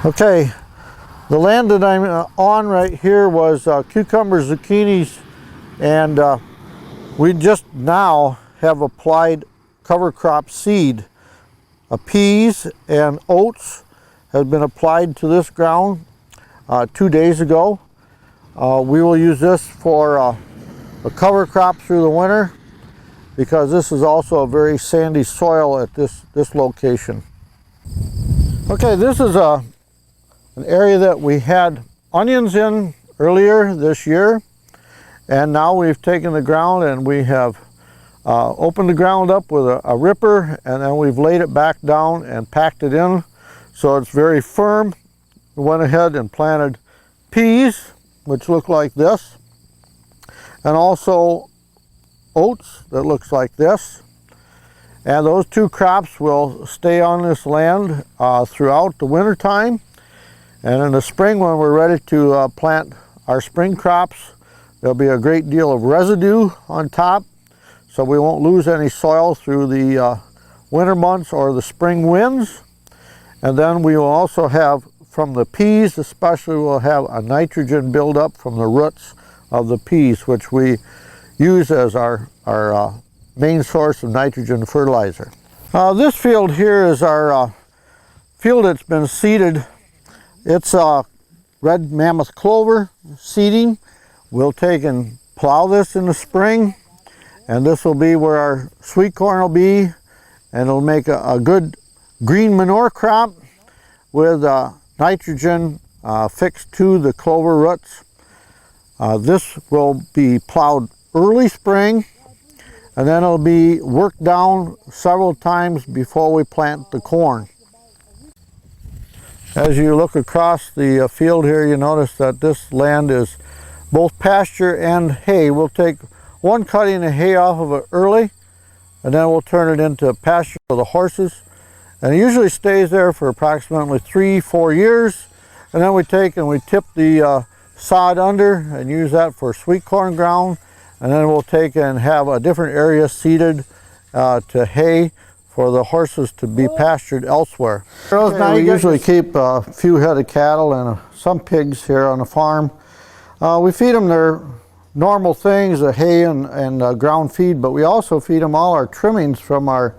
Okay, the land that I'm on right here was cucumbers, zucchinis, and we just now have applied cover crop seed. Peas and oats have been applied to this ground 2 days ago. We will use this for a cover crop through the winter because this is also a very sandy soil at this location. Okay, this is an area that we had onions in earlier this year, and now we've taken the ground and we have opened the ground up with a ripper, and then we've laid it back down and packed it in so it's very firm. We went ahead and planted peas, which look like this, and also oats that looks like this. And those two crops will stay on this land throughout the winter time. And in the spring, when we're ready to plant our spring crops, there'll be a great deal of residue on top, so we won't lose any soil through the winter months or the spring winds. And then we will also have, from the peas especially, we'll have a nitrogen buildup from the roots of the peas, which we use as our main source of nitrogen fertilizer. This field here is our field that's been seeded. It's red mammoth clover seeding. We'll take and plow this in the spring, and this will be where our sweet corn will be, and it'll make a good green manure crop with nitrogen fixed to the clover roots. This will be plowed early spring, and then it'll be worked down several times before we plant the corn. As you look across the field here, you notice that this land is both pasture and hay. We'll take one cutting of hay off of it early, and then we'll turn it into pasture for the horses. And it usually stays there for approximately 3-4 years. And then we take and we tip the sod under and use that for sweet corn ground. And then we'll take and have a different area seeded to hay for the horses to be pastured elsewhere. Now we usually keep a few head of cattle and some pigs here on the farm. We feed them their normal things, the hay and ground feed, but we also feed them all our trimmings from our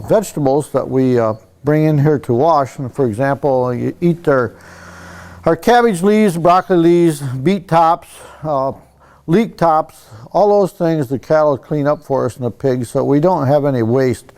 vegetables that we bring in here to wash. And for example, you eat our cabbage leaves, broccoli leaves, beet tops, leek tops, all those things the cattle clean up for us and the pigs, so we don't have any waste.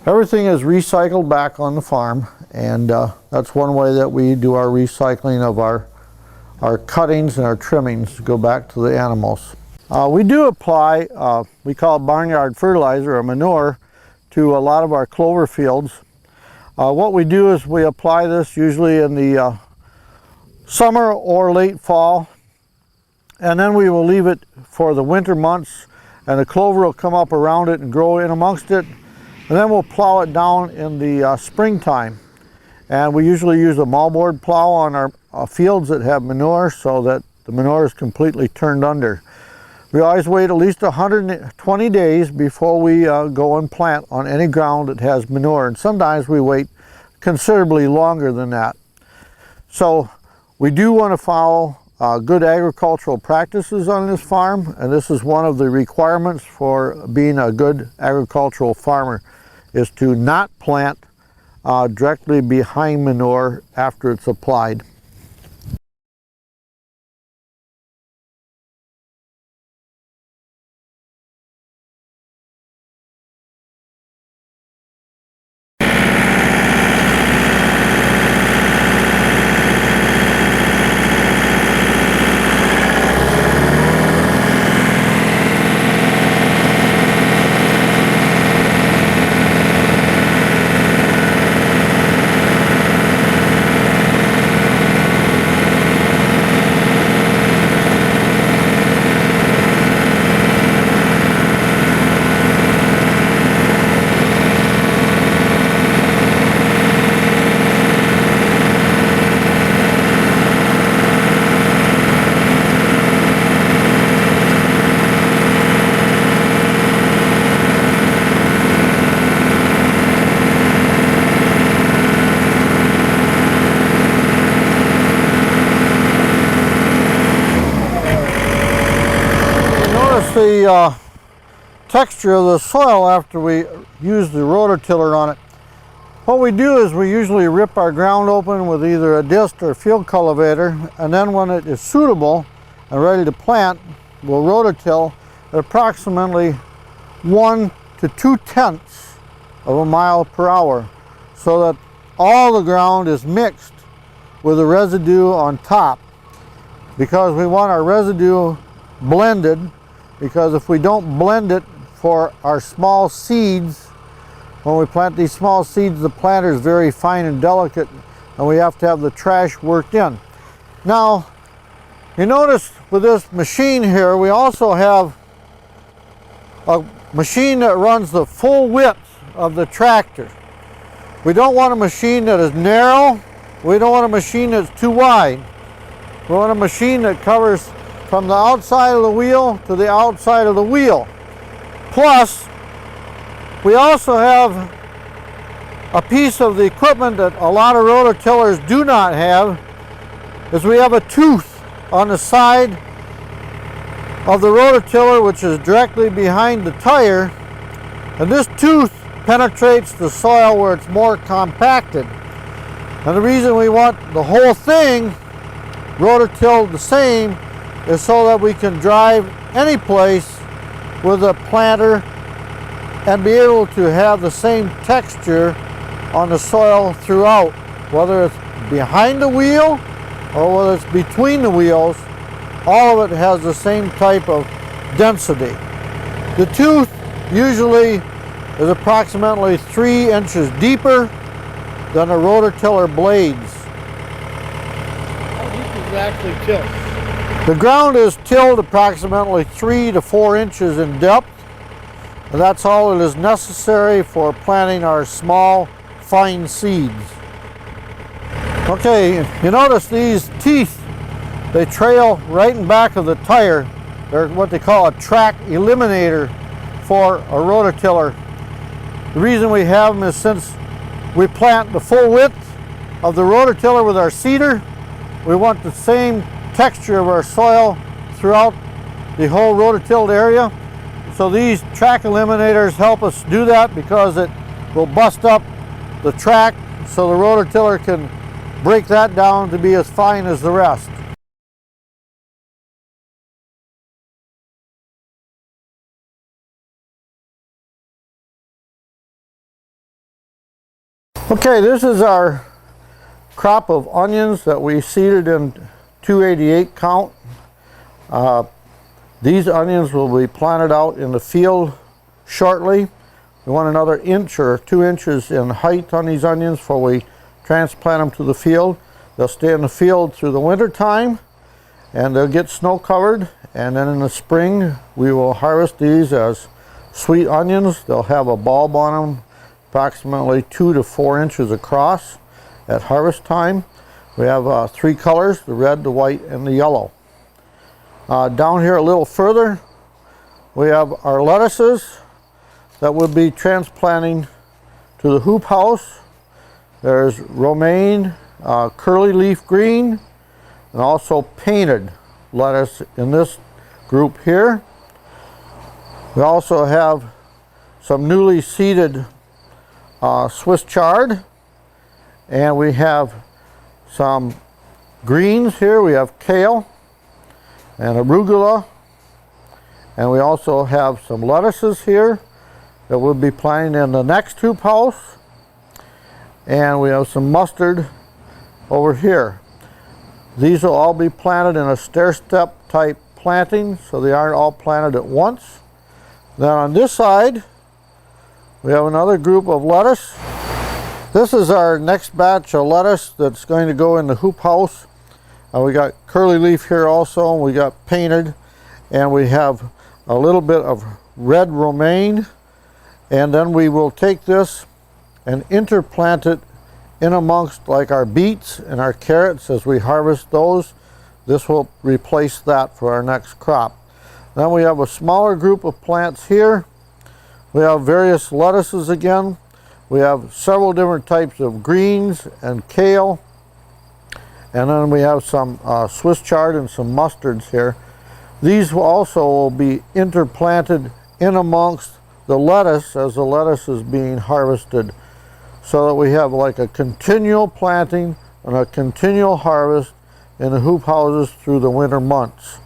Everything is recycled back on the farm, and that's one way that we do our recycling of our cuttings and our trimmings go back to the animals. We do apply, we call it barnyard fertilizer or manure, to a lot of our clover fields. What we do is we apply this usually in the summer or late fall, and then we will leave it for the winter months, and the clover will come up around it and grow in amongst it, and then we'll plow it down in the springtime. And we usually use a moldboard plow on our fields that have manure so that the manure is completely turned under. We always wait at least 120 days before we go and plant on any ground that has manure, and sometimes we wait considerably longer than that. So we do want to follow good agricultural practices on this farm, and this is one of the requirements for being a good agricultural farmer, is to not plant directly behind manure after it's applied. the texture of the soil after we use the rototiller on it. What we do is we usually rip our ground open with either a disc or a field cultivator, and then when it is suitable and ready to plant, we'll rototill at approximately 1 to 2/10 of a mile per hour, so that all the ground is mixed with the residue on top, because we want our residue blended, because if we don't blend it for our small seeds, when we plant these small seeds, the planter is very fine and delicate, and we have to have the trash worked in. Now, you notice with this machine here, we also have a machine that runs the full width of the tractor. We don't want a machine that is narrow. We don't want a machine that's too wide. We want a machine that covers from the outside of the wheel to the outside of the wheel. Plus, we also have a piece of the equipment that a lot of rototillers do not have, is we have a tooth on the side of the rototiller, which is directly behind the tire, and this tooth penetrates the soil where it's more compacted. And the reason we want the whole thing rototilled the same is so that we can drive any place with a planter and be able to have the same texture on the soil throughout, whether it's behind the wheel or whether it's between the wheels. All of it has the same type of density. The tooth usually is approximately 3 inches deeper than the rototiller blades. How deep is it actually tilled? The ground is tilled approximately 3 to 4 inches in depth. And that's all that is necessary for planting our small, fine seeds. Okay, you notice these teeth, they trail right in back of the tire. They're what they call a track eliminator for a rototiller. The reason we have them is since we plant the full width of the rototiller with our seeder, we want the same texture of our soil throughout the whole rototilled area. So these track eliminators help us do that, because it will bust up the track so the rototiller can break that down to be as fine as the rest. Okay, this is our crop of onions that we seeded in 288 count. These onions will be planted out in the field shortly. We want another inch or 2 inches in height on these onions before we transplant them to the field. They'll stay in the field through the winter time, and they'll get snow covered, and then in the spring we will harvest these as sweet onions. They'll have a bulb on them approximately 2 to 4 inches across at harvest time. We have 3 colors, the red, the white, and the yellow. Down here a little further, we have our lettuces that we'll be transplanting to the hoop house. There's romaine, curly leaf green, and also painted lettuce in this group here. We also have some newly seeded Swiss chard, and we have some greens here. We have kale and arugula, and we also have some lettuces here that we'll be planting in the next hoop house, and we have some mustard over here. These will all be planted in a stair-step type planting, so they aren't all planted at once. Then on this side we have another group of lettuce. This is our next batch of lettuce that's going to go in the hoop house. We got curly leaf here also, and we got painted, and we have a little bit of red romaine, and then we will take this and interplant it in amongst like our beets and our carrots as we harvest those. This will replace that for our next crop. Then we have a smaller group of plants here. We have various lettuces again. We have several different types of greens and kale. And then we have some Swiss chard and some mustards here. These also will be interplanted in amongst the lettuce as the lettuce is being harvested, so that we have like a continual planting and a continual harvest in the hoop houses through the winter months.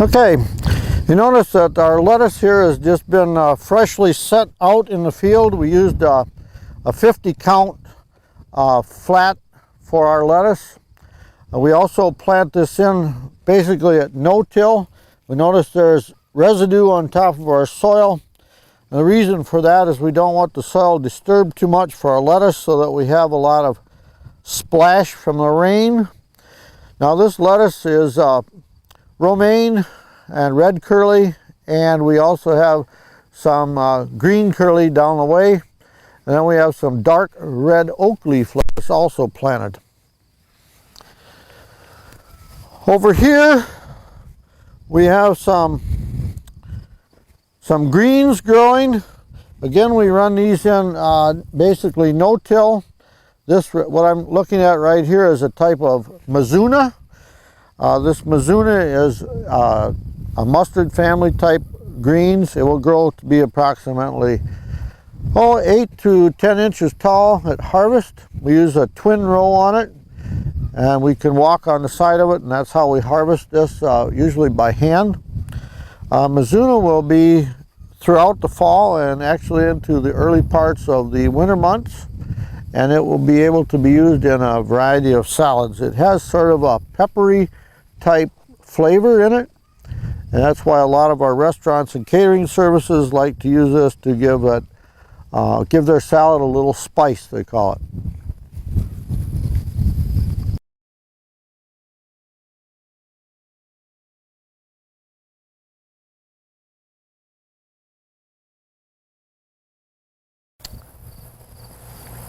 Okay, you notice that our lettuce here has just been freshly set out in the field. We used a 50 count flat for our lettuce. We also plant this in basically at no-till. We notice there's residue on top of our soil. And the reason for that is we don't want the soil disturbed too much for our lettuce, so that we have a lot of splash from the rain. Now this lettuce is romaine and red curly, and we also have some green curly down the way, and then we have some dark red oak leaf lettuce also planted. Over here we have some greens growing. Again, we run these in basically no-till. This, what I'm looking at right here, is a type of Mizuna. This Mizuna is a mustard family type greens. It will grow to be approximately 8 to 10 inches tall at harvest. We use a twin row on it, and we can walk on the side of it, and that's how we harvest this, usually by hand. Mizuna will be throughout the fall and actually into the early parts of the winter months, and it will be able to be used in a variety of salads. It has sort of a peppery type flavor in it, and that's why a lot of our restaurants and catering services like to use this to give their salad a little spice, they call it.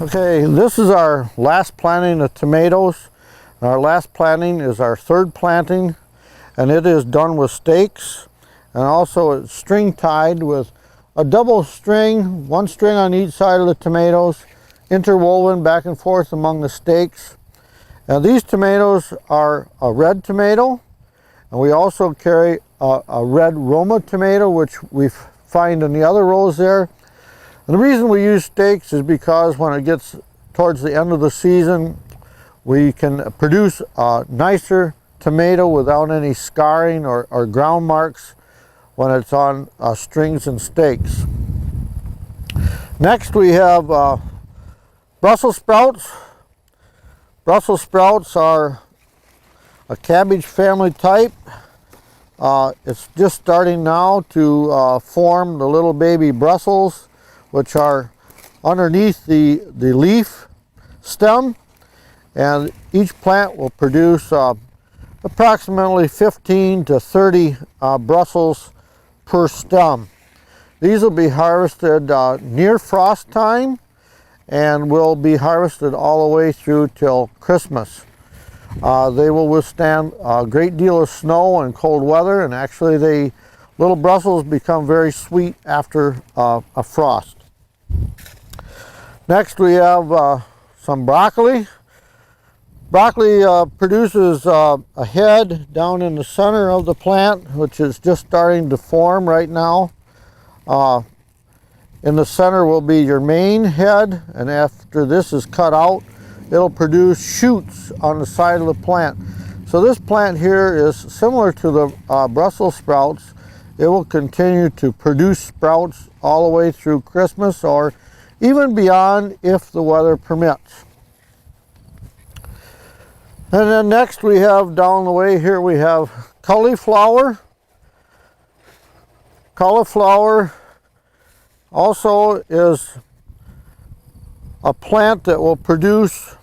Okay, this is our last planting of tomatoes. Our last planting is our third planting, and it is done with stakes, and also it's string tied with a double string, one string on each side of the tomatoes, interwoven back and forth among the stakes. Now these tomatoes are a red tomato, and we also carry a red Roma tomato, which we find in the other rows there. And the reason we use stakes is because when it gets towards the end of the season, we can produce a nicer tomato without any scarring or ground marks when it's on strings and stakes. Next we have Brussels sprouts. Brussels sprouts are a cabbage family type. It's just starting now to form the little baby Brussels, which are underneath the leaf stem, and each plant will produce approximately 15 to 30 Brussels per stem. These will be harvested near frost time and will be harvested all the way through till Christmas. They will withstand a great deal of snow and cold weather, and actually little Brussels become very sweet after a frost. Next we have some broccoli. Broccoli produces a head down in the center of the plant, which is just starting to form right now. In the center will be your main head, and after this is cut out, it'll produce shoots on the side of the plant. So this plant here is similar to the Brussels sprouts. It will continue to produce sprouts all the way through Christmas, or even beyond if the weather permits. And then next we have down the way here, we have cauliflower. Cauliflower also is a plant that will produce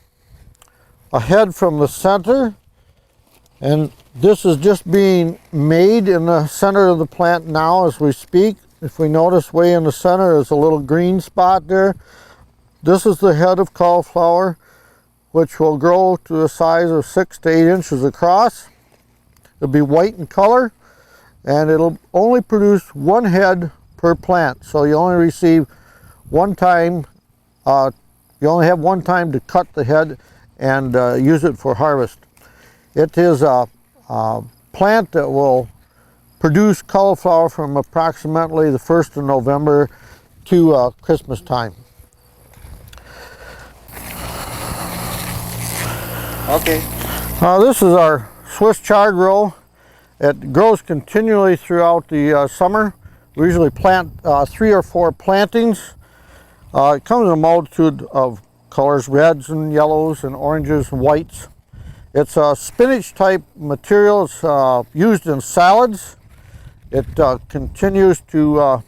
a head from the center, and this is just being made in the center of the plant now as we speak. If we notice, way in the center is a little green spot there. This is the head of cauliflower, which will grow to the size of 6 to 8 inches across. It'll be white in color, and it'll only produce one head per plant. So you only receive one time, you only have one time to cut the head and use it for harvest. It is a plant that will produce cauliflower from approximately the 1st of November to Christmas time. Okay. This is our Swiss chard grow. It grows continually throughout the summer. We usually plant 3 or 4 plantings. It comes in a multitude of colors, reds and yellows and oranges and whites. It's a spinach type material. It's used in salads. It continues to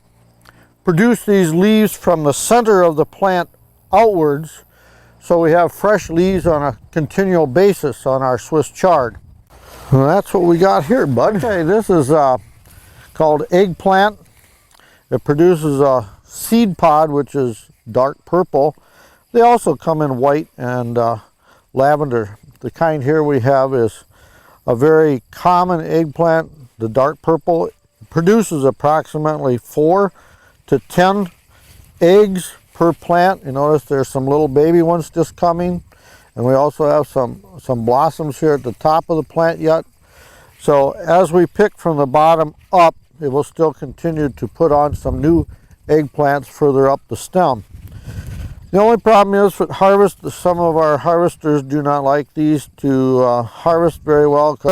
produce these leaves from the center of the plant outwards, so we have fresh leaves on a continual basis on our Swiss chard. Well, that's what we got here, bud. Okay, this is called eggplant. It produces a seed pod, which is dark purple. They also come in white and lavender. The kind here we have is a very common eggplant, the dark purple. It produces approximately 4 to 10 eggs per plant. You notice there's some little baby ones just coming, and we also have some blossoms here at the top of the plant yet. So as we pick from the bottom up, it will still continue to put on some new eggplants further up the stem. The only problem is with harvest, some of our harvesters do not like these to harvest very well, because